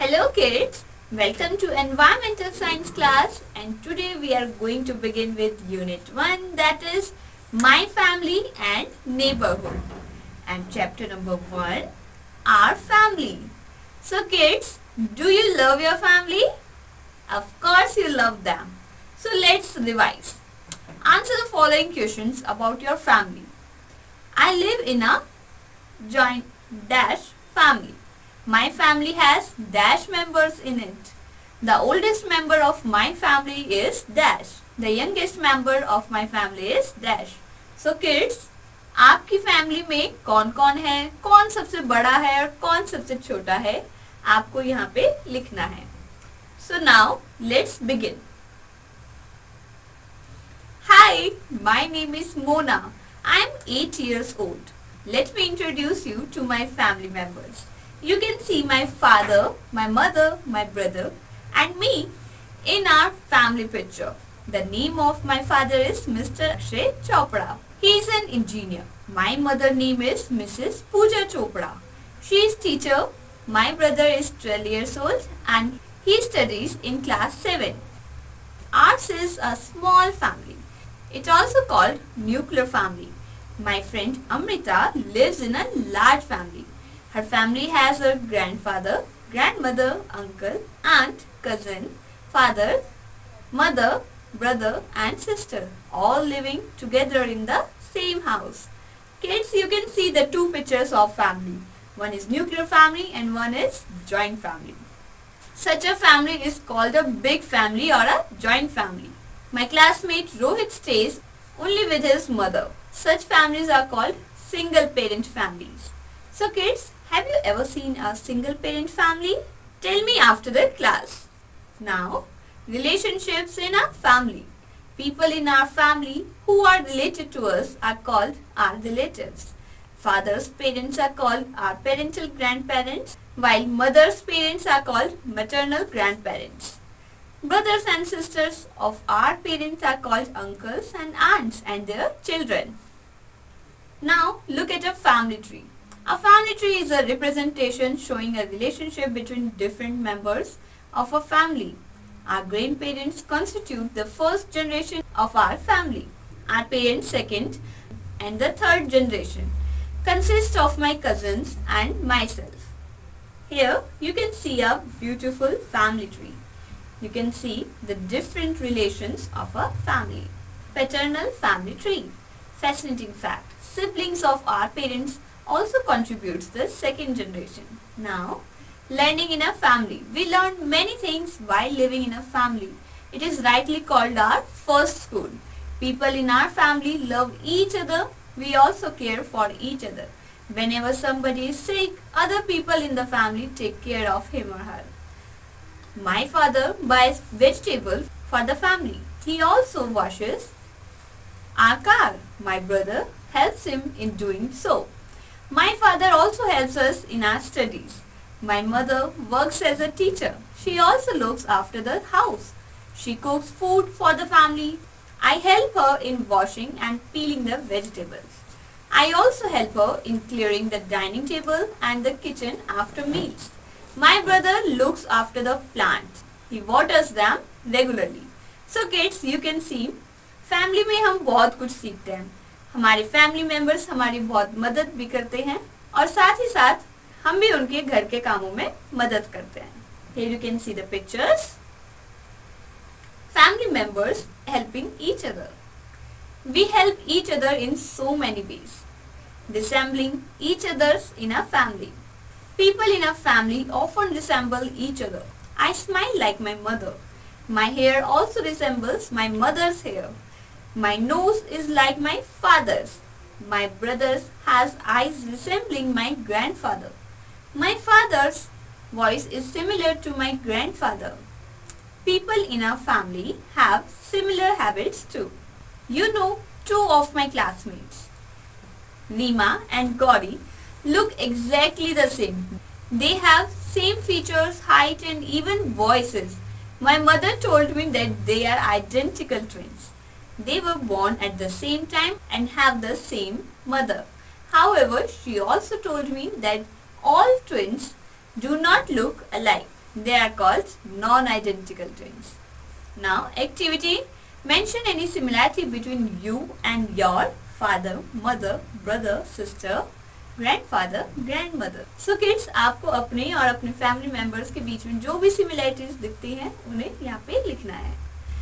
Hello kids, welcome to Environmental Science class and today we are going to begin with Unit 1 that is My Family and Neighborhood and chapter number 1 Our Family. So kids, do you love your family? Of course you love them. So let's revise. Answer the following questions about your family. I live in a joint dash family. My family has dash members in it. The oldest member of my family is dash. The youngest member of my family is dash. So kids, आपकी family में कौन कौन है, कौन सबसे बड़ा है और कौन सबसे छोटा है, आपको यहाँ पे लिखना है. So now let's begin. Hi, my name is Mona. I am 8 years old. Let me introduce you to my family members. You can see my father, my mother, my brother and me in our family picture. The name of my father is Mr. Akshay Chopra. He is an engineer. My mother name is Mrs. Pooja Chopra. She is teacher. My brother is 12 years old and he studies in class 7. Ours is a small family. It also called nuclear family. My friend Amrita lives in a large family. Her family has her grandfather, grandmother, uncle, aunt, cousin, father, mother, brother and sister all living together in the same house. Kids, you can see the two pictures of family. One is nuclear family and one is joint family. Such a family is called a big family or a joint family. My classmate Rohit stays only with his mother. Such families are called single parent families. So kids, have you ever seen a single parent family? Tell me after the class. Now, relationships in a family. People in our family who are related to us are called our relatives. Father's parents are called our parental grandparents, while mother's parents are called maternal grandparents. Brothers and sisters of our parents are called uncles and aunts and their children. Now, look at a family tree. A family tree is a representation showing a relationship between different members of a family. Our grandparents constitute the first generation of our family. Our parents second and the third generation consists of my cousins and myself. Here you can see a beautiful family tree. You can see the different relations of a family. Paternal family tree. Fascinating fact. Siblings of our parents also contributes the second generation. Now, learning in a family. We learn many things while living in a family. It is rightly called our first school. People in our family love each other. We also care for each other. Whenever somebody is sick, other people in the family take care of him or her. My father buys vegetables for the family. He also washes our car. My brother helps him in doing so. My father also helps us in our studies. My mother works as a teacher. She also looks after the house. She cooks food for the family. I help her in washing and peeling the vegetables. I also help her in clearing the dining table and the kitchen after meals. My brother looks after the plants. He waters them regularly. So kids, you can see, family में हम बहुत कुछ सीखते हैं. हमारे family members हमारी बहुत मदद भी करते हैं और साथ ही साथ हम भी उनके घर के कामों में मदद करते हैं. Here you can see the pictures. Family members helping each other. We help each other in so many ways. Resembling each other's in a family. People in a family often resemble each other. I smile like my mother. My hair also resembles my mother's hair. My nose is like my father's. My brother has eyes resembling my grandfather. My father's voice is similar to my grandfather. People in our family have similar habits too. You know, two of my classmates, Nima and Gauri, look exactly the same. They have same features, height and even voices. My mother told me that they are identical twins. They were born at the same time and have the same mother. However, she also told me that all twins do not look alike. They are called non-identical twins. Now, activity. Mention any similarity between you and your father, mother, brother, sister, grandfather, grandmother. So kids, आपको अपने और अपने family members के बीच में जो भी similarities दिखती हैं उन्हें यहाँ पे लिखना है.